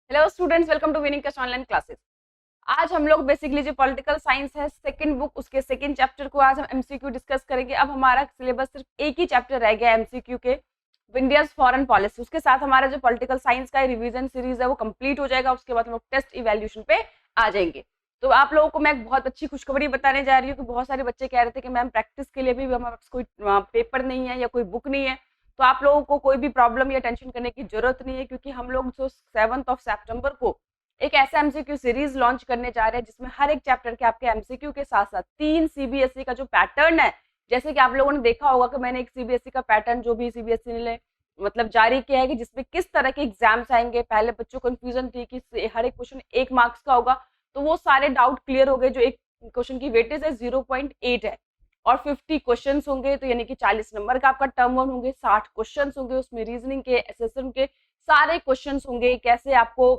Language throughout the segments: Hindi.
Hello students, welcome to winning कस्ट ऑनलाइन क्लासेस। आज हम लोग बेसिकली जो पॉलिटिकल साइंस है सेकंड बुक उसके सेकंड चैप्टर को आज हम एमसीक्यू डिस्कस करेंगे। अब हमारा सिलेबस सिर्फ एक ही चैप्टर रह गया एमसीक्यू के, इंडियाज फॉरेन पॉलिसी। उसके साथ हमारा जो पॉलिटिकल साइंस का रिवीजन सीरीज है वो कंप्लीट हो जाएगा। उसके बाद हम लोग टेस्ट इवैल्यूएशन पे आ जाएंगे। तो आप लोगों को मैं एक बहुत अच्छी खुशखबरी बताने जा रही हूँ कि बहुत सारे बच्चे कह रहे थे कि मैम प्रैक्टिस के लिए भी हमारे पास कोई पेपर नहीं है या कोई बुक नहीं है। तो आप लोगों को कोई भी प्रॉब्लम या टेंशन करने की जरूरत नहीं है, क्योंकि हम लोग जो 7 सितंबर को एक ऐसा एमसीक्यू सीरीज लॉन्च करने जा रहे हैं जिसमें हर एक चैप्टर के आपके एमसीक्यू के साथ साथ 3 सीबीएसई का जो पैटर्न है, जैसे कि आप लोगों ने देखा होगा कि मैंने एक सीबीएसई का पैटर्न जो भी सीबीएसई ने मतलब जारी किया है कि जिसमें किस तरह के एग्जाम्स आएंगे। पहले बच्चों को कंफ्यूजन थी कि हर एक क्वेश्चन 1 मार्क्स का होगा, तो वो सारे डाउट क्लियर हो गए। जो एक क्वेश्चन की वेटेज है 0.8 है और 50 क्वेश्चन होंगे, तो यानी कि 40 नंबर का आपका टर्म वन होंगे। 60 क्वेश्चन होंगे, उसमें रीजनिंग के, एसेसमेंट के सारे क्वेश्चन होंगे। कैसे आपको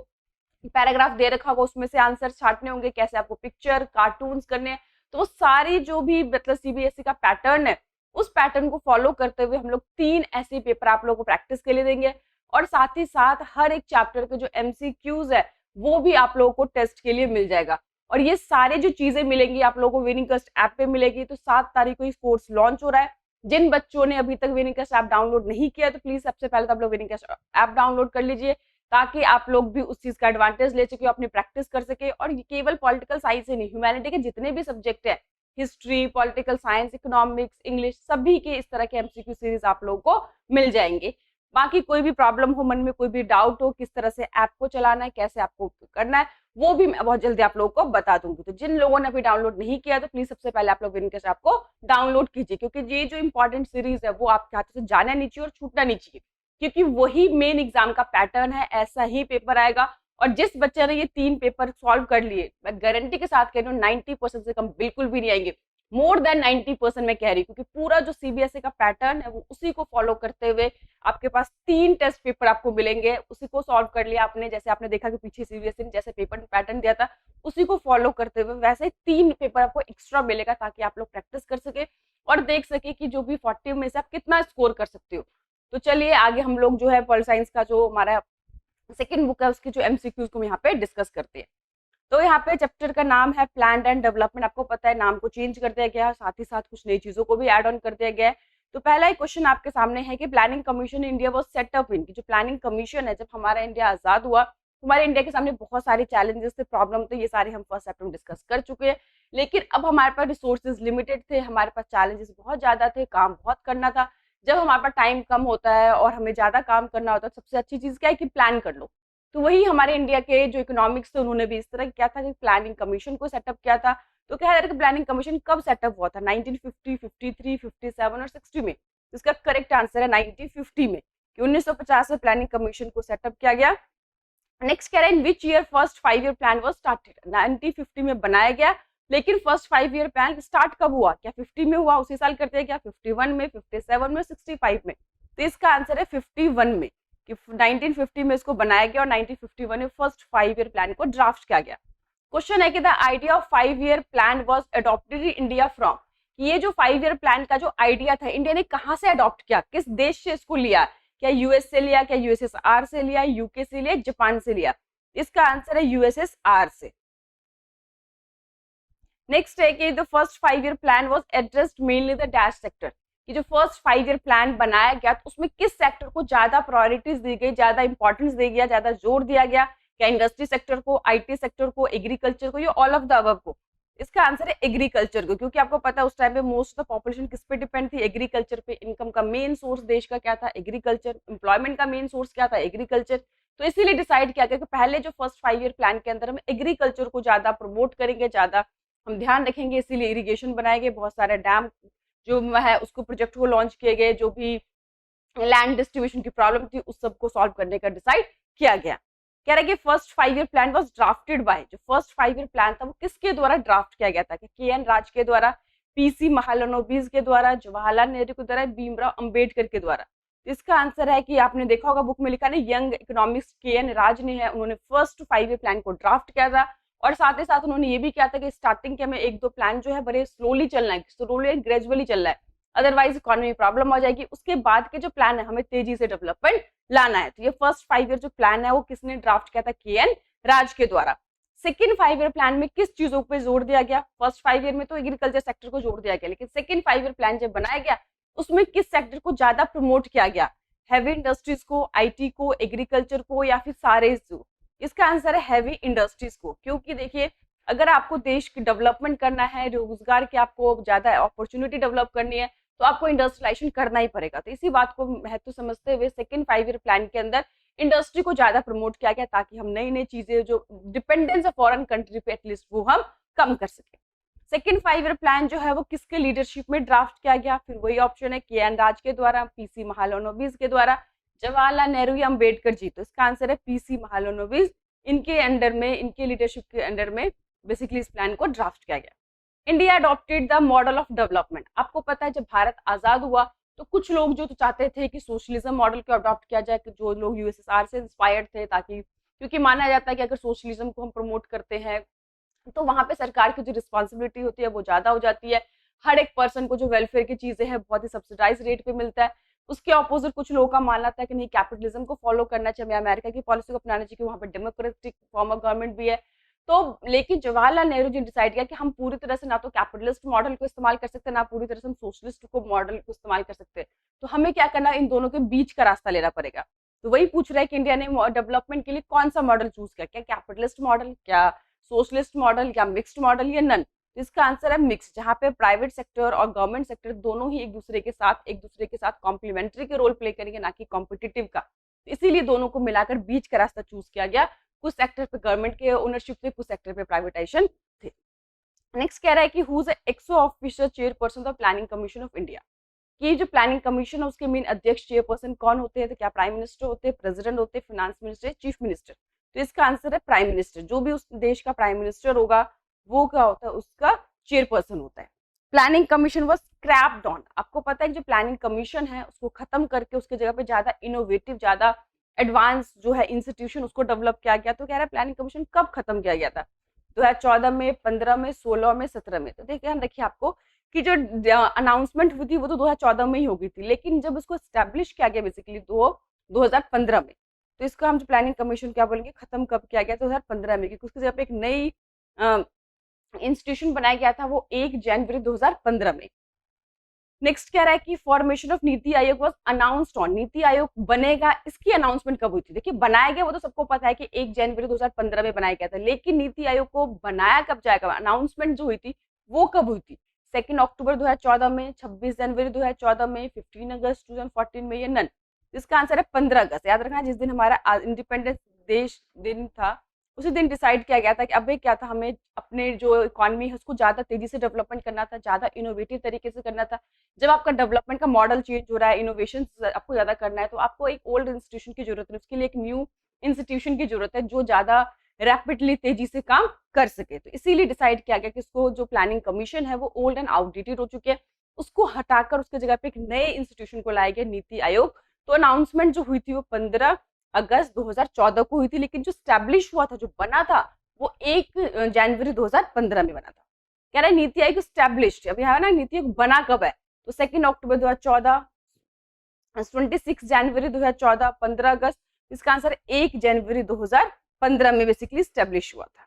पैराग्राफ दे रखा होगा उसमें से आंसर छाटने होंगे, कैसे आपको पिक्चर कार्टून्स करने हैं। तो वो सारी जो भी मतलब सीबीएसई का पैटर्न है उस पैटर्न को फॉलो करते हुए हम लोग 3 ऐसे पेपर आप लोगों को प्रैक्टिस के लिए देंगे। और साथ ही साथ हर एक चैप्टर के जो एमसीक्यूज है वो भी आप लोगों को टेस्ट के लिए मिल जाएगा। और ये सारे जो चीजें मिलेंगी आप लोगों को विनिंग कस्ट ऐप पे मिलेगी। तो 7 तारीख को इस कोर्स लॉन्च हो रहा है। जिन बच्चों ने अभी तक विनिंग कस्ट ऐप डाउनलोड नहीं किया तो प्लीज सबसे पहले तो आप लोग विनिंग कस्ट ऐप डाउनलोड कर लीजिए, ताकि आप लोग भी उस चीज का एडवांटेज ले सके, अपनी प्रैक्टिस कर सके। और केवल पॉलिटिकल साइंस ही नहीं, ह्यूमैनिटी के जितने भी सब्जेक्ट है, history, political science, economics, English, सभी के इस तरह के एमसीक्यू सीरीज आप लोगों को मिल जाएंगे। बाकी कोई भी प्रॉब्लम हो, मन में कोई भी डाउट हो, किस तरह से ऐप को चलाना है, कैसे आपको करना है, वो भी मैं बहुत जल्दी आप लोगों को बता दूंगी। तो जिन लोगों ने अभी डाउनलोड नहीं किया तो प्लीज सबसे पहले आप लोग विनकेस ऐप को डाउनलोड कीजिए, क्योंकि ये जो इंपॉर्टेंट सीरीज है वो आपके हाथों से जाना नहीं चाहिए और छूटना नहीं चाहिए, क्योंकि वही मेन एग्जाम का पैटर्न है। ऐसा ही पेपर आएगा। और जिस बच्चे ने ये 3 पेपर सॉल्व कर लिए, मैं गारंटी के साथ कह रही हूँ 90% से कम बिल्कुल भी नहीं आएंगे। मोर देन 90% मैं कह रही हूँ, क्योंकि पूरा जो सीबीएसई का पैटर्न है वो उसी को फॉलो करते हुए आपके पास 3 टेस्ट पेपर आपको मिलेंगे। उसी को सॉल्व कर लिया आपने, जैसे आपने देखा कि पीछे सीबीएसई ने जैसे पेपर पैटर्न दिया था उसी को फॉलो करते हुए वैसे ही 3 पेपर आपको एक्स्ट्रा मिलेगा, ताकि आप लोग प्रैक्टिस कर सके और देख सके कि जो भी 40 में से आप कितना स्कोर कर सकते हो। तो चलिए आगे हम लोग जो है पॉल साइंस का जो हमारा सेकंड बुक है उसकी जो एमसीक्यूज को यहाँ पे डिस्कस करते हैं। तो यहाँ पे चैप्टर का नाम है प्लान एंड डेवलपमेंट। आपको पता है नाम को चेंज कर दिया गया है, साथ ही साथ कुछ नई चीजों को भी ऐड ऑन कर दिया गया है। तो पहला एक क्वेश्चन आपके सामने है कि planning commission India was set up in, जो प्लानिंग कमीशन है, जब हमारा इंडिया आजाद हुआ हमारे इंडिया के सामने बहुत सारे चैलेंजेस थे, प्रॉब्लम थे, ये सारे हम फर्स्ट चैप्टर में डिस्कस कर चुके हैं। लेकिन अब हमारे पास रिसोर्सेज लिमिटेड थे, हमारे पास चैलेंजेस बहुत ज्यादा थे, काम बहुत करना था। जब हमारे पास टाइम कम होता है और हमें ज्यादा काम करना होता है, सबसे अच्छी चीज क्या है कि प्लान कर लो। तो वही हमारे इंडिया के जो इकोनॉमिक्स थे उन्होंने भी इस तरह किया था कि प्लानिंग कमीशन को सेटअप किया था। तो कह रहे थे कि प्लानिंग कमीशन कब सेटअप हुआ था, 1950, 53, 57 और 60 में। इसका करेक्ट आंसर है 1950 में, कि 1950 में प्लानिंग कमीशन को सेटअप किया गया। नेक्स्ट कह रहे हैं in which year first 5 year plan was started. 1950 में बनाया गया, लेकिन फर्स्ट 5 ईयर प्लान स्टार्ट कब हुआ, क्या 50 में हुआ, उसी साल करते हैं क्या, 51 में, 57 में, 65 में। तो इसका आंसर है 51 में, कि 1950 में इसको बनाया गया और 1951 में फर्स्ट 5 ईयर प्लान को ड्राफ्ट किया गया। क्वेश्चन है कि the idea of 5 year plan was adopted in India from, ये जो 5 ईयर प्लान का जो आइडिया था इंडिया ने कहां से अडॉप्ट किया, किस देश से इसको लिया, क्या यूएस से लिया, क्या यूएसएसआर से लिया, यूके से लिया, जापान से लिया। इसका आंसर है यूएसएसआर से। नेक्स्ट है कि the first 5 year plan was addressed mainly the dash sector, कि जो फर्स्ट 5 ईयर प्लान बनाया गया तो उसमें किस सेक्टर को ज्यादा प्रायोरिटीज दी गई, ज्यादा इंपॉर्टेंस दिया गया, ज्यादा जोर दिया गया, क्या इंडस्ट्री सेक्टर को, आईटी सेक्टर को, एग्रीकल्चर को, या ऑल ऑफ द अबव को। इसका आंसर है एग्रीकल्चर को, क्योंकि आपको पता है उस टाइम पे मोस्ट ऑफ द पॉपुलेशन किस पे डिपेंड थी, एग्रीकल्चर पे। इनकम का मेन सोर्स देश का क्या था, एग्रीकल्चर। एम्प्लॉयमेंट का मेन सोर्स क्या था, एग्रीकल्चर। तो इसीलिए डिसाइड किया गया कि पहले जो फर्स्ट 5 ईयर प्लान के अंदर हम एग्रीकल्चर को ज्यादा प्रमोट करेंगे, ज्यादा हम ध्यान रखेंगे, इसीलिए इरिगेशन बनाए गए, बहुत सारे डैम जो है उसको प्रोजेक्ट को लॉन्च किए गए, जो भी लैंड डिस्ट्रीब्यूशन की प्रॉब्लम थी उस सबको सॉल्व करने का डिसाइड किया गया। कह रहा है कि first 5 year plan was drafted bye, जो फर्स्ट 5 ईयर प्लान था वो किसके द्वारा ड्राफ्ट किया गया था, के एन राज के द्वारा, पीसी महालनोबिस के द्वारा, जवाहरलाल नेहरू के द्वारा, भीमराव अंबेडकर के द्वारा। इसका आंसर है कि आपने देखा होगा बुक में लिखा है यंग इकोनॉमिक्स के एन राज ने है, उन्होंने फर्स्ट 5 ईयर प्लान को ड्राफ्ट किया था। और साथ ही साथ उन्होंने ये भी किया था कि स्टार्टिंग के में 1-2 प्लान जो है बड़े स्लोली चलना है, स्लोली एंड ग्रेजुअली चल रहा है। अदरवाइज इकोनॉमी में प्रॉब्लम हो जाएगी। उसके बाद के जो प्लान है हमें तेजी से डेवलपमेंट लाना है। तो ये फर्स्ट 5 ईयर जो प्लान है वो किसने ड्राफ्ट किया था, के.एन. राज के द्वारा। सेकेंड 5 ईयर प्लान में किस चीजों पे जोर दिया गया, फर्स्ट 5 ईयर में तो एग्रीकल्चर सेक्टर को जोर दिया गया, लेकिन सेकेंड 5 ईयर प्लान जब बनाया गया उसमें किस सेक्टर को ज्यादा प्रमोट किया गया, हैवी इंडस्ट्रीज को, आईटी को, एग्रीकल्चर को, या फिर सारे को? इसका आंसर है हैवी इंडस्ट्रीज को। क्योंकि देखिए अगर आपको देश की डेवलपमेंट करना है, रोजगार की आपको ज्यादा अपॉर्चुनिटी डेवलप करनी है, तो आपको इंडस्ट्रियलाइजेशन करना ही पड़ेगा। तो इसी बात को महत्व समझते हुए सेकेंड 5 ईयर प्लान के अंदर इंडस्ट्री को ज्यादा प्रमोट किया गया, ताकि हम नई नई चीजें जो डिपेंडेंस है फॉरेन कंट्री पे एटलीस्ट वो हम कम कर सके। सेकेंड 5 ईयर प्लान जो है वो किसके लीडरशिप में ड्राफ्ट किया गया, फिर वही ऑप्शन है के.एन. राज के द्वारा, पीसी महालनोबिस के द्वारा, जवाहरलाल नेहरू या अम्बेडकर जी। तो इसका आंसर है पीसी महालनोबिस, इनके अंडर में, इनके लीडरशिप के अंडर में बेसिकली इस प्लान को ड्राफ्ट किया गया। India adopted the model of development. आपको पता है जब भारत आजाद हुआ तो कुछ लोग जो तो चाहते थे कि सोशलिज्म मॉडल को अडॉप्ट किया जाए, कि जो लोग यूएसएसआर से इंस्पायर्ड थे, ताकि क्योंकि माना जाता है कि अगर सोशलिज्म को हम प्रमोट करते हैं तो वहां पे सरकार की जो रिस्पॉन्सिबिलिटी होती है वो ज्यादा हो जाती है, हर एक पर्सन को जो वेलफेयर की चीजें हैं बहुत ही सब्सिडाइज रेट पे मिलता है। उसके ऑपोजिट कुछ लोगों का मानना था कि नहीं, कैपिटलिज्म को फॉलो करना चाहिए, अमेरिका की पॉलिसी को अपनाना चाहिए, वहां पर डेमोक्रेटिक फॉर्म ऑफ गवर्नमेंट भी है। तो लेकिन जवाहरलाल नेहरू जी ने डिसाइड किया कि हम पूरी तरह से ना तो कैपिटलिस्ट मॉडल को इस्तेमाल कर सकते हैं, ना पूरी तरह से हम सोशलिस्ट को मॉडल को इस्तेमाल कर सकते हैं। तो हमें क्या करना, इन दोनों के बीच का रास्ता लेना पड़ेगा। तो वही पूछ रहा है कि इंडिया ने डेवलपमेंट के लिए कौन सा मॉडल चूज किया, क्या कैपिटलिस्ट मॉडल, क्या सोशलिस्ट मॉडल, या मिक्स्ड मॉडल, या नन? तो इसका आंसर है मिक्स, जहाँ पे प्राइवेट सेक्टर और गवर्नमेंट सेक्टर दोनों ही एक दूसरे के साथ कॉम्प्लीमेंट्री के रोल प्ले करेंगे, ना कि कॉम्पिटिटिव का। इसीलिए दोनों को मिलाकर बीच का रास्ता चूज किया गया। कुछ सेक्टर पे गवर्नमेंट के ओनरशिप थे, कुछ सेक्टर पे प्राइवेटाइजेशन थे। नेक्स्ट कह रहा है कि who is x official chairperson of planning commission of India. कि जो प्लानिंग कमीशन है उसके मेन अध्यक्ष चेयरपर्सन कौन होते हैं? तो क्या प्राइम मिनिस्टर होते हैं, प्रेसिडेंट होते हैं, फाइनेंस मिनिस्टर, चीफ मिनिस्टर? तो इसका आंसर है प्राइम मिनिस्टर। जो भी उस देश का प्राइम मिनिस्टर होगा वो क्या होता है, उसका चेयरपर्सन होता है। Planning commission was scraped on. आपको पता है जो प्लानिंग कमीशन है उसको खत्म करके उसके जगह पे ज्यादा इनोवेटिव, ज्यादा एडवांस जो है इंस्टीट्यूशन उसको डेवलप किया गया। तो कह रहा है प्लानिंग कमीशन कब खत्म किया गया था? 2014 में, 15 में, 16 में, 17 में। तो देखिए आपको कि जो अनाउंसमेंट हुई थी वो तो 2014 में ही हो गई थी, लेकिन जब इसको स्टैब्लिश किया गया बेसिकली तो 2015 में। तो इसको हम जो प्लानिंग कमीशन क्या बोलेंगे, खत्म कब किया गया? 2015 में, क्योंकि उसकी जगह पे एक नई इंस्टीट्यूशन बनाया गया था, वो 1 जनवरी 2015 में। नेक्स्ट कह रहा है कि formation of NITI Aayog was announced on. NITI Aayog बनेगा, इसकी अनाउंसमेंट कब हुई थी? देखिए बनाया गया वो तो सबको पता है कि 1 जनवरी 2015 में बनाया गया था, लेकिन नीति आयोग को बनाया कब जाएगा, अनाउंसमेंट जो हुई थी वो कब हुई थी? 2 अक्टूबर 2014 में, 26 जनवरी 2014 में, 15 अगस्त 2014 में, या नन? इसका आंसर है 15 अगस्त। याद रखना जिस दिन हमारा इंडिपेंडेंस देश दिन था उसी दिन डिसाइड किया गया था कि अबे क्या था, हमें अपने जो इकोनॉमी है उसको ज्यादा तेजी से डेवलपमेंट करना था, ज्यादा इनोवेटिव तरीके से करना था। जब आपका डेवलपमेंट का मॉडल चेंज हो रहा है, इनोवेशन आपको ज्यादा करना है, तो आपको एक ओल्ड इंस्टीट्यूशन की जरूरत है, उसके लिए एक न्यू इंस्टीट्यूशन की जरूरत है जो ज्यादा रैपिडली तेजी से काम कर सके। तो इसीलिए डिसाइड किया गया कि इसको जो प्लानिंग कमीशन है वो ओल्ड एंड आउटडेटेड हो चुके हैं, उसको हटाकर उसके जगह पे एक नए इंस्टीट्यूशन को लाया गया, नीति आयोग। तो अनाउंसमेंट जो हुई थी वो 15 अगस्त 2014 को हुई थी, लेकिन जो स्टैब्लिश हुआ था, जो बना था, वो 1 जनवरी 2015 में बना था। कह रहा है नीति आयोग स्टैब्लिश्ड, अभी है ना, नीति आयोग बना कब है? तो 2 अक्टूबर 2014, 26 जनवरी 2014, 15 अगस्त। इसका आंसर 1 जनवरी 2015 में बेसिकली स्टैब्लिश हुआ था।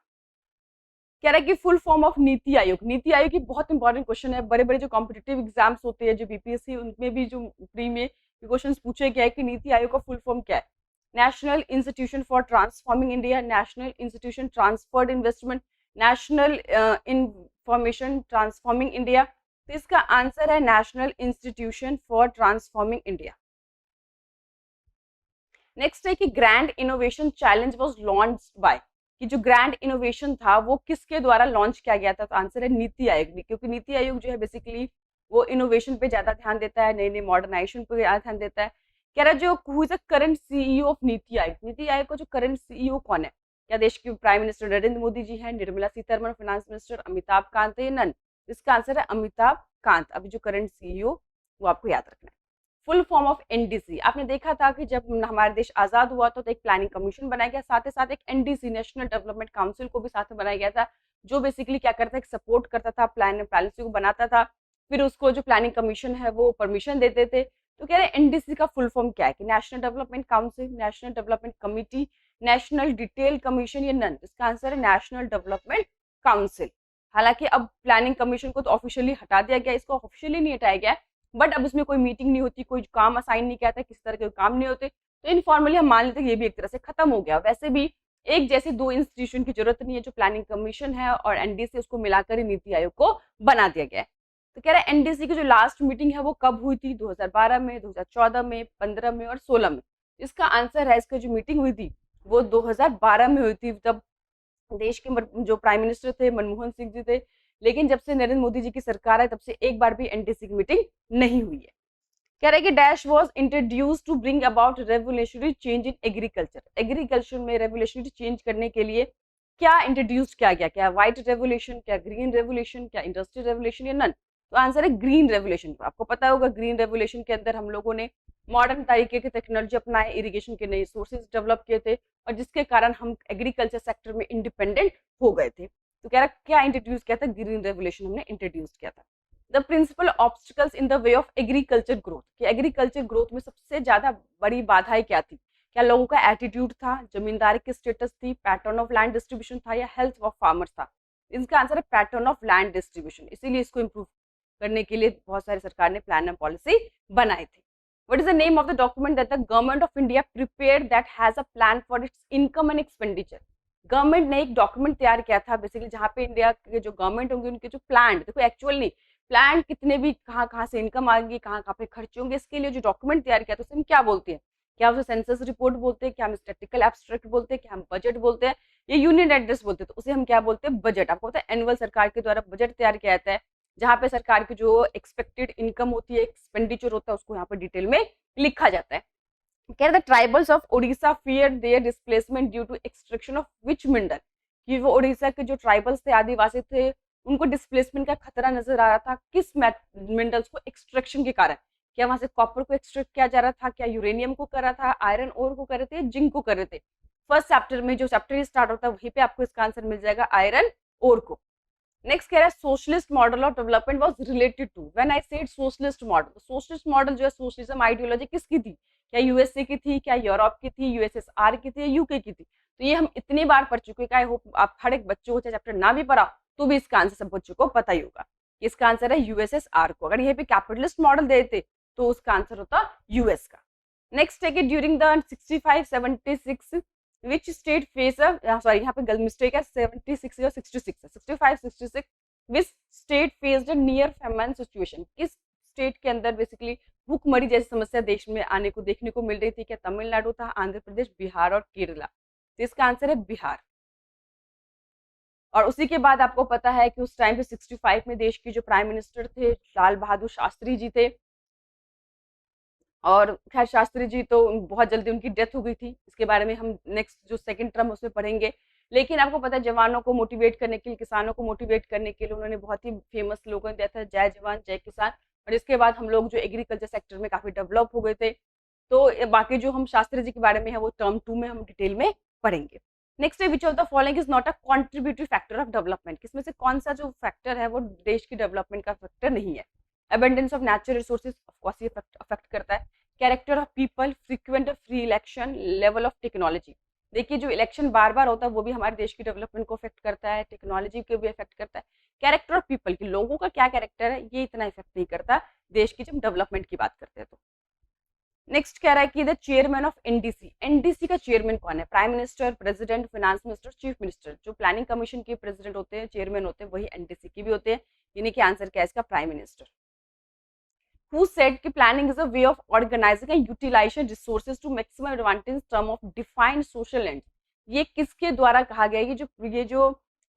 कह रहा है कि फुल फॉर्म ऑफ नीति आयोग। नीति आयोग की बहुत इंपॉर्टेंट क्वेश्चन है, बड़े बड़े जो कॉम्पिटिटिव एग्जाम्स होते हैं, जो बीपीएससी, उनमें भी जो प्री में क्वेश्चन पूछे गए कि नीति आयोग का फुल फॉर्म क्या है? National institution for transforming India, national institution transferred investment, national information transforming India. तो इसका आंसर है national institution for transforming India. Next है कि grand innovation challenge was launched by. कि जो ग्रैंड इनोवेशन था वो किसके द्वारा लॉन्च किया गया था? तो आंसर है नीति आयोग, क्योंकि नीति आयोग जो है बेसिकली वो इनोवेशन पे ज्यादा ध्यान देता है, नए नए मॉडर्नाइजेशन पे ज्यादा ध्यान देता है। कह रहा है जो who is the current CEO of नीति आयोग। नीति आयोग का जो करंट सीईओ कौन है? क्या देश के प्राइम मिनिस्टर नरेंद्र मोदी जी हैं, निर्मला सीतारमण फाइनेंस मिनिस्टर, अमिताभ कांत है, नन? इसका आंसर है अमिताभ कांत। अभी जो करंट सीईओ वो आपको याद रखना है। Full form of NDC. आपने देखा था कि जब हमारा देश आजाद हुआ तो एक प्लानिंग कमीशन बनाया गया, साथ ही साथ एक एनडीसी, नेशनल डेवलपमेंट काउंसिल को भी साथ में बनाया गया था, जो बेसिकली क्या करता है, सपोर्ट करता था, प्लान पॉलिसी को बनाता था। फिर उसको जो प्लानिंग कमीशन है वो परमिशन देते थे। तो कह रहे हैं एनडीसी का फुल फॉर्म क्या है कि national development council, national development committee, national detail commission या नन। इसका आंसर है नेशनल डेवलपमेंट काउंसिल। हालांकि अब प्लानिंग कमीशन को तो ऑफिशियली हटा दिया गया, इसको ऑफिशियली नहीं हटाया गया, बट अब उसमें कोई मीटिंग नहीं होती, कोई काम असाइन नहीं किया जाता, किसी तरह के काम नहीं होते, तो इनफॉर्मली हम मान लेते हैं ये भी एक तरह से खत्म हो गया। वैसे भी एक जैसे दो इंस्टीट्यूशन की जरूरत नहीं है, जो प्लानिंग कमीशन है और एनडीसी, उसको मिलाकर ही नीति आयोग को बना दिया गया है। तो कह रहा है एनडीसी की जो लास्ट मीटिंग है वो कब हुई थी? 2012 में, 2014 में, 15 में और 16 में। इसका आंसर है, इसकी जो मीटिंग हुई थी वो 2012 में हुई थी, जब देश के जो प्राइम मिनिस्टर थे मनमोहन सिंह जी थे। लेकिन जब से नरेंद्र मोदी जी की सरकार है तब से एक बार भी एनडीसी की मीटिंग नहीं हुई है। कह रहे हैं कि dash was introduced to bring about revolutionary change in agriculture. Agriculture में रेवोल्यूशनरी चेंज करने के लिए क्या इंट्रोड्यूस किया गया? क्या व्हाइट रेवोल्यूशन, क्या ग्रीन रेवोल्यूशन, क्या इंडस्ट्रियल रेवोल्यूशन या नन? तो आंसर है ग्रीन रेवोल्यूशन। आपको पता होगा ग्रीन रेवोल्यूशन के अंदर हम लोगों ने मॉडर्न तरीके की टेक्नोलॉजी अपनाए, इरिगेशन के नए सोर्सेज डेवलप किए थे और जिसके कारण हम एग्रीकल्चर सेक्टर में इंडिपेंडेंट हो गए थे। तो कह रहा क्या इंट्रोड्यूस किया था? ग्रीन रेवोल्यूशन हमने इंट्रोड्यूस किया था। The principal obstacles in the way of agriculture growth, कि एग्रीकल्चर ग्रोथ में सबसे ज्यादा बड़ी बाधाएं क्या थी? क्या लोगों का एटीट्यूड था, जमींदारी की स्टेटस थी, पैटर्न ऑफ लैंड डिस्ट्रीब्यूशन था या हेल्थ ऑफ फार्मर्स था? इसका आंसर है पैटर्न ऑफ लैंड डिस्ट्रीब्यूशन। इसीलिए इसको इंप्रूव करने के लिए बहुत सारी सरकार ने प्लान एंड पॉलिसी बनाई थी। What is the name of the document that the government of India prepared that has a plan for its income and expenditure? Government ने एक डॉक्यूमेंट तैयार किया था बेसिकली, जहाँ पे इंडिया के जो गवर्नमेंट होंगे उनके जो प्लान, देखो एक्चुअल नहीं, प्लान कितने भी कहाँ कहाँ से इनकम आएगी, कहाँ कहाँ पे खर्चे होंगे, इसके लिए जो डॉक्यूमेंट तैयार किया था उसे हम क्या बोलते हैं? क्या उसे सेंसस रिपोर्ट बोलते हैं, क्या हम स्टैटिस्टिकल एब्स्ट्रैक्ट बोलते हैं, क्या हम बजट बोलते हैं, ये यूनियन एड्रेस बोलते हैं? तो उसे हम क्या बोलते हैं? बजट। आपको पता है एनुअल सरकार के द्वारा बजट तैयार किया जाता है, जहाँ पे सरकार की जो एक्सपेक्टेड इनकम होती है, एक्सपेंडिचर होता है, उसको यहाँ पे डिटेल में लिखा जाता है। कह रहे the tribals of Odisha fear their displacement due to extraction of which mineral, कि वो ओडिशा के जो ट्राइबल्स थे, आदिवासी थे, उनको डिस्प्लेसमेंट का खतरा नजर आ रहा था किस मिनरल्स को एक्सट्रैक्शन के कारण? क्या वहां से कॉपर को एक्सट्रैक्ट किया जा रहा था, क्या यूरेनियम को कर रहा था, आयरन ओर को कर रहे थे, जिंक को कर रहे थे? फर्स्ट चैप्टर में जो चैप्टर स्टार्ट होता है वहीं पे आपको इसका आंसर मिल जाएगा, आयरन ओर को। नेक्स्ट कह रहा है socialist model of development was related to, when I said socialist model, socialist model जो है, सोशलिज्म आइडियोलॉजी किसकी थी? क्या यूएसए की थी, क्या यूरोप की थी, यूएसएसआर की थी या यूके की थी? तो ये हम इतनी बार पढ़ चुके हैं, आई होप आप हर एक बच्चों को चाहे चैप्टर ना भी पढ़ा तो भी इसका आंसर सब बच्चों को पता ही होगा। इसका आंसर है यूएसएसआर को। अगर ये पे कैपिटलिस्ट मॉडल दे देते तो उसका आंसर होता यूएस का। नेक्स्ट है कि during the 65-76 which state face a sorry यहाँ पे गलत मिस्टेक है, 76 या 66 है, 65-66 which state faced a near famine situation, किस स्टेट के अंदर बेसिकली भूखमरी जैसी समस्या देश में आने को देखने को मिल रही थी? क्या तमिलनाडु था, आंध्र प्रदेश, बिहार और केरला? तो इसका आंसर है बिहार। और उसी के बाद आपको पता है कि उस टाइम पे 65 में देश के जो प्राइम मिनिस्टर थे लाल बहादुर शास्त्री जी थे, और खैर शास्त्री जी तो बहुत जल्दी उनकी डेथ हो गई थी, इसके बारे में हम नेक्स्ट जो सेकंड टर्म उसमें पढ़ेंगे। लेकिन आपको पता है जवानों को मोटिवेट करने के लिए, किसानों को मोटिवेट करने के लिए उन्होंने बहुत ही फेमस स्लोगन दिया था, जय जवान जय किसान। और इसके बाद हम लोग जो एग्रीकल्चर सेक्टर में काफी डेवलप हो गए थे। तो बाकी जो हम शास्त्री जी के बारे में है वो टर्म 2 में हम डिटेल में पढ़ेंगे। नेक्स्ट है which of the following is not a contributory factor of development, किसमें से कौन सा जो फैक्टर है वो देश की डेवलपमेंट का फैक्टर नहीं है? Abundance of natural resources of course ये अफेक्ट करता है, character of people, frequent free election, level of technology. देखिए जो इलेक्शन बार बार होता है वो भी हमारे देश की डेवलपमेंट को अफेक्ट करता है, टेक्नोलॉजी को भी अफेक्ट करता है। कैरेक्टर ऑफ पीपल की लोगों का क्या कैरेक्टर है ये इतना इफेक्ट नहीं करता देश की जब डेवलपमेंट की बात करते हैं तो। नेक्स्ट कह रहा है कि the chairman of NDC, NDC का चेयरमैन कौन है? Prime minister, president, finance minister, chief minister. जो प्लानिंग कमीशन के प्रेसिडेंट होते हैं, चेयरमैन होते हैं, वही एनडीसी के भी होते हैं, यानी कि आंसर क्या है इसका? Prime minister. Who said कि planning is a way of organizing and utilizing resources to maximum advantage in term of defined social ends? ये किसके द्वारा कहा गया है? ये जो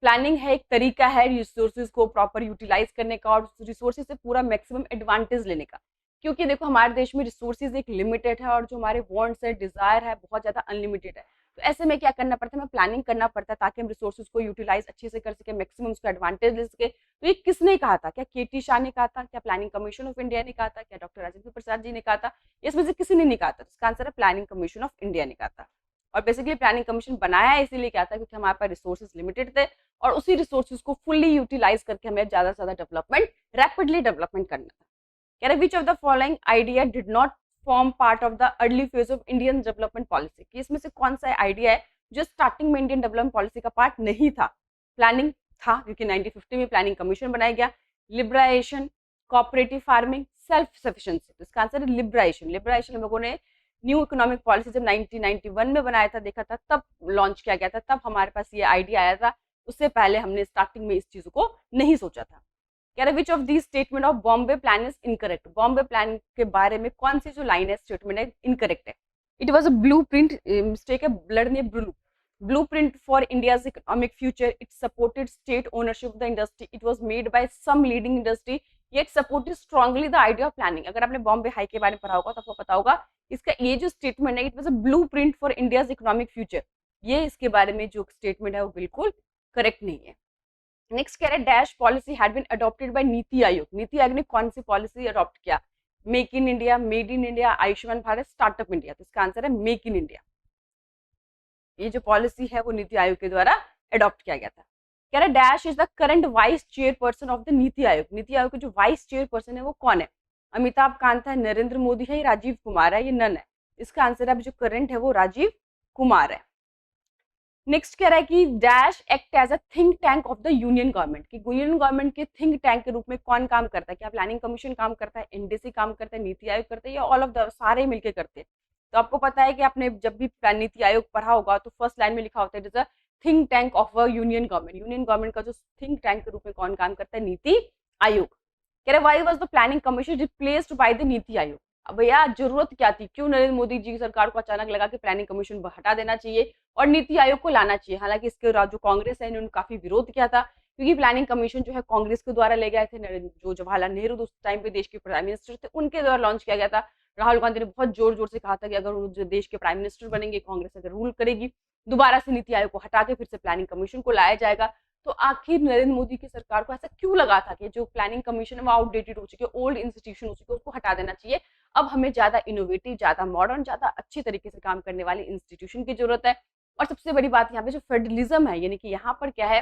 प्लानिंग है एक तरीका है रिसोर्सेज को प्रॉपर यूटिलाइज करने का और रिसोर्सेज से पूरा मैक्सिमम एडवांटेज लेने का। क्योंकि देखो हमारे देश में रिसोर्सेज एक लिमिटेड है और जो हमारे वांट्स है, डिजायर है, बहुत ज्यादा अनलिमिटेड है। तो ऐसे में क्या करना पड़ता है? हमें प्लानिंग करना पड़ता है ताकि हम रिसोर्सेज को यूटिलाइज अच्छे से कर सके, मैक्सिमम उसका एडवांटेज ले सके। तो ये किसने कहा था? क्या केटी शाह ने कहा था, क्या प्लानिंग कमीशन ऑफ इंडिया ने कहा था, क्या डॉक्टर राजेंद्र प्रसाद जी ने कहा था? इसमें से किसी ने नहीं कहा था। इसका आंसर है प्लानिंग कमीशन ऑफ इंडिया ने कहा था। और बेसिकली प्लानिंग कमीशन बनाया इसीलिए क्या था, क्योंकि हमारे पास रिसोर्सेज लिमिटेड थे और उसी रिसोर्सेज को फुल्ली यूटिलाइज करके हमें ज्यादा से ज्यादा डेवलपमेंट, रैपिडली डेवलपमेंट करना था। कह रहे which of the following idea did not form part of the early phase of Indian development policy, कि इसमें से कौन सा आइडिया है जो स्टार्टिंग में इंडियन डेवलपमेंट पॉलिसी का पार्ट नहीं था। प्लानिंग था, क्योंकि 1950 में प्लानिंग कमीशन बनाया गया। Liberalisation, cooperative farming, self sufficiency. तो इसका आंसर है लिबराइजेशन। लिबराइजेशन हम लोगों ने न्यू इकोनॉमिक पॉलिसी जब 1991 में बनाया था, देखा था, तब लॉन्च किया गया था, तब हमारे पास ये आइडिया आया था। उससे पहले हमने स्टार्टिंग में इस चीज को नहीं सोचा था। कह रहे which of the statement of Bombay plan is incorrect. Bombay plan के बारे में कौन सी जो लाइन है, स्टेटमेंट है, इनकरेक्ट है। It was a blue print, mistake है, ब्लड ने blueprint for India's economic future. It supported state ownership of the industry. It was made by some leading industry, yet supported strongly the idea of planning. अगर आपने बॉम्बे हाई के बारे में पढ़ा होगा तो आपको पता होगा इसका ये जो स्टेटमेंट है, it was a blueprint for India's economic future, ये इसके बारे में जो स्टेटमेंट है वो बिल्कुल करेक्ट नहीं है। नेक्स्ट कह रहे dash policy had been adopted by NITI Aayog. NITI Aayog ने कौन सी पॉलिसी अडॉप्ट किया? Make in India, made in India, Ayushman Bharat, startup India. तो इसका आंसर है मेक इन इंडिया। ये जो पॉलिसी है वो नीति आयोग के द्वारा अडॉप्ट किया गया था। कह रहा dash is the current vice chairperson of the नीति आयोग। नीति आयोग के जो वाइस चेयरपर्सन है वो कौन है? अमिताभ कांत है, नरेंद्र मोदी है, राजीव कुमार है, ये नन है। इसका आंसर है जो करंट है वो राजीव कुमार है। नेक्स्ट कह रहा है कि dash act as a think tank of the union government, कि यूनियन गवर्नमेंट के थिंक टैंक के रूप में कौन काम करता है? क्या प्लानिंग कमीशन काम करता है, एनडीसी काम करता है, नीति आयोग करता है, या ऑल ऑफ द सारे मिलकर करते हैं? तो आपको पता है कि आपने जब भी नीति आयोग पढ़ा होगा तो फर्स्ट लाइन में लिखा होता है it is a think tank of a union government. Union government का जो थिंक टैंक के रूप में कौन काम करता है? नीति आयोग। कह रहे why was the planning commission replaced by the NITI Aayog. अब भैया जरूरत क्या थी, क्यों नरेंद्र मोदी जी की सरकार को अचानक लगा कि प्लानिंग कमीशन हटा देना चाहिए और नीति आयोग को लाना चाहिए? हालांकि इसके जो कांग्रेस है इन्होंने काफी विरोध किया था, क्योंकि प्लानिंग कमीशन जो है कांग्रेस के द्वारा ले गए थे, जो जवाहरलाल नेहरू उस टाइम पे देश के प्राइम मिनिस्टर थे उनके द्वारा लॉन्च किया गया था। राहुल गांधी ने बहुत जोर जोर से कहा था कि अगर वो देश के प्राइम मिनिस्टर बनेंगे, कांग्रेस अगर रूल करेगी, दोबारा से नीति आयोग को हटा के फिर से प्लानिंग कमीशन को लाया जाएगा। तो आखिर नरेंद्र मोदी की सरकार को ऐसा क्यों लगा था कि जो प्लानिंग कमीशन है वो आउटडेटेड हो चुके, ओल्ड इंस्टीट्यूशन हो चुके, उसको हटा देना चाहिए, अब हमें ज्यादा इनोवेटिव, ज्यादा मॉडर्न, ज्यादा अच्छी तरीके से काम करने वाले इंस्टीट्यूशन की जरूरत है। और सबसे बड़ी बात यहाँ पे जो फेडरलिज्म है, यानी कि यहाँ पर क्या है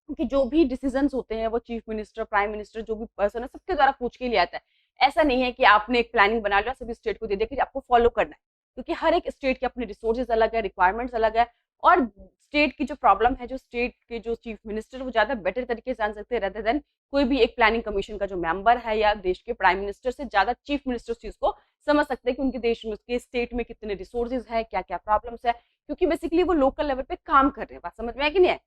कि जो भी डिसीजन होते हैं वो चीफ मिनिस्टर, प्राइम मिनिस्टर, जो भी पर्सन है सबके द्वारा पूछ के लिए आता है। ऐसा नहीं है कि आपने एक प्लानिंग बना लिया सभी स्टेट को दे दिया कि आपको फॉलो करना है, क्योंकि हर एक स्टेट के अपने रिसोर्सेज अलग है, रिक्वायरमेंट्स अलग है, और स्टेट की जो प्रॉब्लम है, जो स्टेट के जो चीफ मिनिस्टर वो ज्यादा बेटर तरीके से जान सकते हैं रेदर देन कोई भी एक प्लानिंग कमीशन का जो मेंबर है या देश के प्राइम मिनिस्टर से ज्यादा चीफ मिनिस्टर उस चीज को समझ सकते हैं कि उनके देश में, उसके स्टेट में कितने रिसोर्सेज है, क्या क्या प्रॉब्लम्स है, क्योंकि बेसिकली वो लोकल लेवल पे काम कर रहे हैं। बात समझ में है कि नहीं है?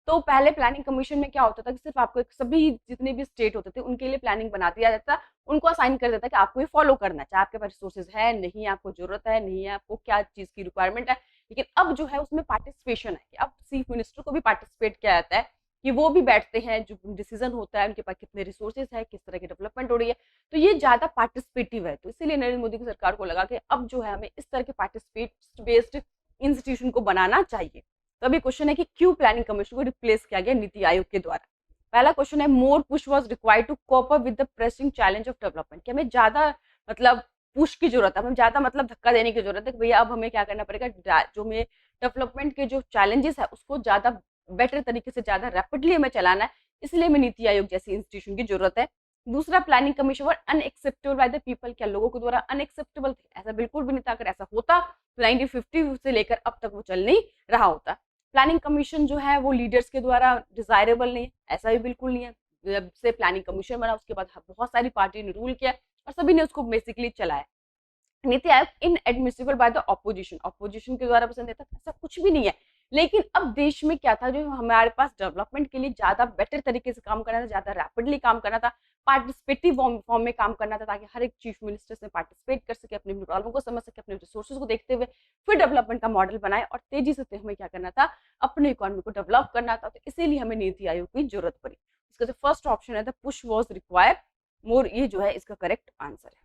तो पहले प्लानिंग कमीशन में क्या होता था कि सिर्फ आपको सभी जितने भी स्टेट होते थे उनके लिए प्लानिंग बना दिया जाता, उनको असाइन कर देता कि आपको ये फॉलो करना है, चाहे आपके पास रिसोर्सेज है नहीं, आपको जरूरत है नहीं है, आपको क्या चीज की रिक्वायरमेंट है। लेकिन अब जो है उसमें पार्टिसिपेशन है कि अब चीफ मिनिस्टर को भी पार्टिसिपेट किया जाता है, कि वो भी बैठते हैं, जो डिसीजन होता है उनके पास कितने रिसोर्सेज है, किस तरह की डेवलपमेंट हो रही है, तो ये ज्यादा पार्टिसिपेटिव है। तो इसीलिए नरेंद्र मोदी की सरकार को लगा कि अब जो है हमें इस तरह के पार्टिसिपेट बेस्ड इंस्टीट्यूशन को बनाना चाहिए। तो अभी क्वेश्चन है कि क्यों प्लानिंग कमीशन को रिप्लेस किया गया नीति आयोग के द्वारा। पहला क्वेश्चन है more push was required to cope up with the pressing challenge of development, कि हमें ज्यादा मतलब पुश की जरूरत है, हमें ज्यादा मतलब धक्का देने की जरूरत है कि भैया अब हमें क्या करना पड़ेगा, जो हमें डेवलपमेंट के जो चैलेंजेस है उसको ज्यादा बेटर तरीके से, ज्यादा रैपिडली हमें चलाना है, इसलिए हमें नीति आयोग जैसी इंस्टीट्यूशन की जरूरत है। दूसरा, planning commission were unacceptable by the people, क्या लोगों के द्वारा अनएक्सेप्टेबल थे? ऐसा बिल्कुल भी नहीं था। अगर ऐसा होता तो 1950 से लेकर अब तक वो चल नहीं रहा होता। प्लानिंग कमीशन जो है वो लीडर्स के द्वारा डिजायरेबल नहीं है, ऐसा भी बिल्कुल नहीं है। जब से प्लानिंग कमीशन बना उसके बाद बहुत सारी पार्टी ने रूल किया और सभी ने उसको बेसिकली चलाया। NITI Aayog inadmissible by the opposition, opposition के द्वारा पसंद था, ऐसा कुछ भी नहीं है। लेकिन अब देश में क्या था, जो हमारे पास डेवलपमेंट के लिए ज्यादा बेटर तरीके से काम करना था, ज्यादा रैपिडली काम करना था, पार्टिसिपेटिव फॉर्म में काम करना था, ताकि हर एक चीफ मिनिस्टर से पार्टिसिपेट कर सके, अपने प्रॉब्लम को समझ सके, अपने रिसोर्सेज को देखते हुए फिर डेवलपमेंट का मॉडल बनाए और तेजी से हमें क्या करना था, अपने इकोनॉमी को डेवलप करना था। तो इसीलिए हमें नीति आयोग की जरूरत पड़ी। इसका जो फर्स्ट ऑप्शन है द पुश वॉज रिक्वायर्ड मोर, ये जो है इसका करेक्ट आंसर है।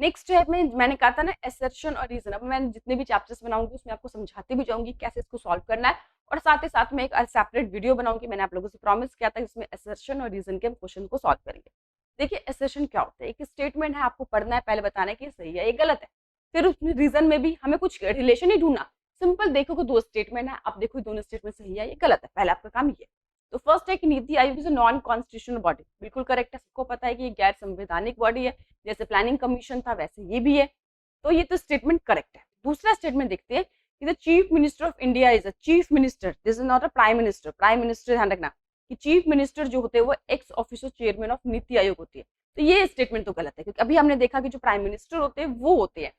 नेक्स्ट है मैंने कहा था ना असर्शन और रीजन। अब मैं जितने भी चैप्टर्स बनाऊंगी उसमें आपको समझाती भी जाऊंगी कैसे इसको सॉल्व करना है, और साथ ही साथ में एक सेपरेट वीडियो बनाऊंगी। मैंने आप लोगों से प्रॉमिस किया था इसमें असर्शन और रीजन के क्वेश्चन को सॉल्व करेंगे। देखिए असर्शन क्या होता है, एक स्टेटमेंट है, आपको पढ़ना है, पहले बताना है कि सही है ये गलत है। फिर उस रीजन में भी हमें कुछ रिलेशन ही ढूंढना, सिंपल देखो कि दो स्टेटमेंट है, आप देखो दोनों स्टेटमेंट सही है ये गलत है, पहले आपका काम ये। तो फर्स्ट है कि NITI Aayog is non constitutional body, बिल्कुल करेक्ट है, सबको पता है कि ये गैर संवैधानिक बॉडी है, जैसे प्लानिंग कमीशन था वैसे ये भी है, तो ये तो स्टेटमेंट करेक्ट है। दूसरा स्टेटमेंट देखते हैं कि the chief minister of India is a chief minister, this is not a prime minister, prime minister ध्यान रखना कि चीफ मिनिस्टर जो होते हैं वो x officer chairman of NITI Aayog होती है, तो ये स्टेटमेंट तो गलत है, क्योंकि अभी हमने देखा कि जो प्राइम मिनिस्टर होते हैं वो होते हैं,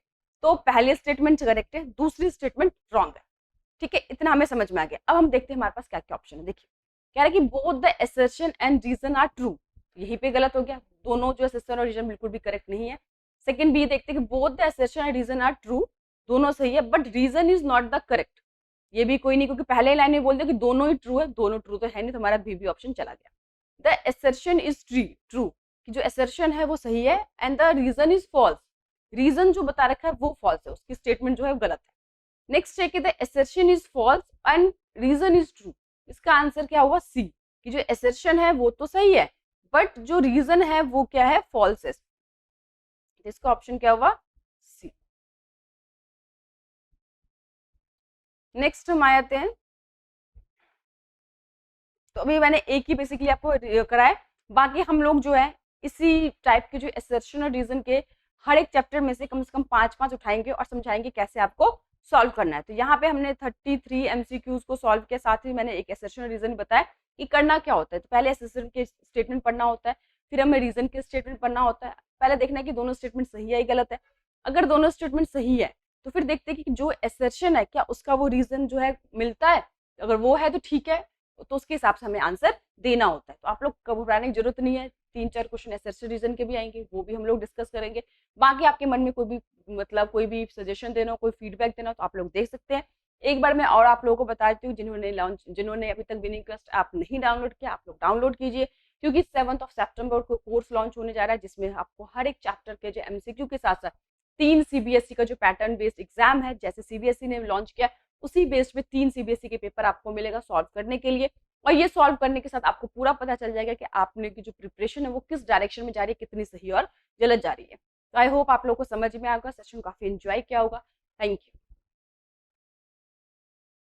तो पहले स्टेटमेंट करेक्ट है, दूसरी स्टेटमेंट रॉन्ग है। ठीक है, इतना हमें समझ में आ गया। अब हम देखते हैं हमारे पास क्या क्या ऑप्शन है। देखिए कह रहा है कि both the assertion and reason are true, यहीं पे गलत हो गया, दोनों जो असर्शन और रीजन बिल्कुल भी करेक्ट नहीं है। सेकंड बी देखते हैं कि both the assertion and reason are true, दोनों सही है, but reason is not the correct, ये भी कोई नहीं, क्योंकि पहले लाइन में बोल दिया कि दोनों ही ट्रू है, दोनों ट्रू तो है नहीं, तो हमारा बी ऑप्शन चला गया। द असर्शन इज ट्रू, कि जो असर्शन है वो सही है, and the reason is false, reason जो बता रखा है वो फॉल्स है, उसकी स्टेटमेंट जो है गलत है। नेक्स्ट है कि the assertion is false and reason is true, इसका आंसर क्या हुआ सी, कि जो असर्शन है वो तो सही है बट जो रीजन है वो क्या है फॉल्स है, इसका ऑप्शन क्या हुआ सी। नेक्स्ट हम आते हैं, तो अभी मैंने एक ही बेसिकली आपको कराया, बाकी हम लोग जो है इसी टाइप के जो असर्शन और रीजन के हर एक चैप्टर में से कम 5-5 उठाएंगे और समझाएंगे कैसे आपको सॉल्व करना है। तो यहाँ पे हमने 33 एमसीक्यूज को सॉल्व किया, साथ ही मैंने एक असर्शन और रीजन बताया कि करना क्या होता है। तो पहले असर्शन के स्टेटमेंट पढ़ना होता है, फिर हमें रीजन के स्टेटमेंट पढ़ना होता है, पहले देखना है कि दोनों स्टेटमेंट सही है या गलत है। अगर दोनों स्टेटमेंट सही है तो फिर देखते हैं कि जो असर्शन है क्या उसका वो रीजन जो है मिलता है, अगर वो है तो ठीक है, तो उसके हिसाब से हमें आंसर देना होता है। तो आप लोग घबराने की जरूरत नहीं है, 3-4 क्वेश्चन असर्शन रीजन के भी आएंगे, वो भी हम लोग डिस्कस करेंगे। बाकी आपके मन में कोई भी कोई भी सजेशन देना हो, कोई फीडबैक देना हो तो आप लोग देख सकते हैं। एक बार मैं और आप लोगों को बता देती हूँ, जिन्होंने अभी तक विनिंग क्वेस्ट ऐप नहीं डाउनलोड किया, आप लोग डाउनलोड कीजिए, क्योंकि 7 सितंबर को कोर्स लॉन्च होने जा रहा है, जिसमें आपको हर एक चैप्टर के जो एमसीक्यू के साथ साथ 3 सीबीएसई का जो पैटर्न बेस्ड एग्जाम है, जैसे सीबीएसई ने लॉन्च किया उसी बेस्ड पे 3 सीबीएसई के पेपर आपको मिलेगा सॉल्व करने के लिए, और ये सॉल्व करने के साथ आपको पूरा पता चल जाएगा कि आपने की जो प्रिपरेशन है वो किस डायरेक्शन में जा रही है, कितनी सही और गलत जा रही है। तो आई होप आप लोगों को समझ में आएगा, सेशन काफी एंजॉय किया होगा। Thank you.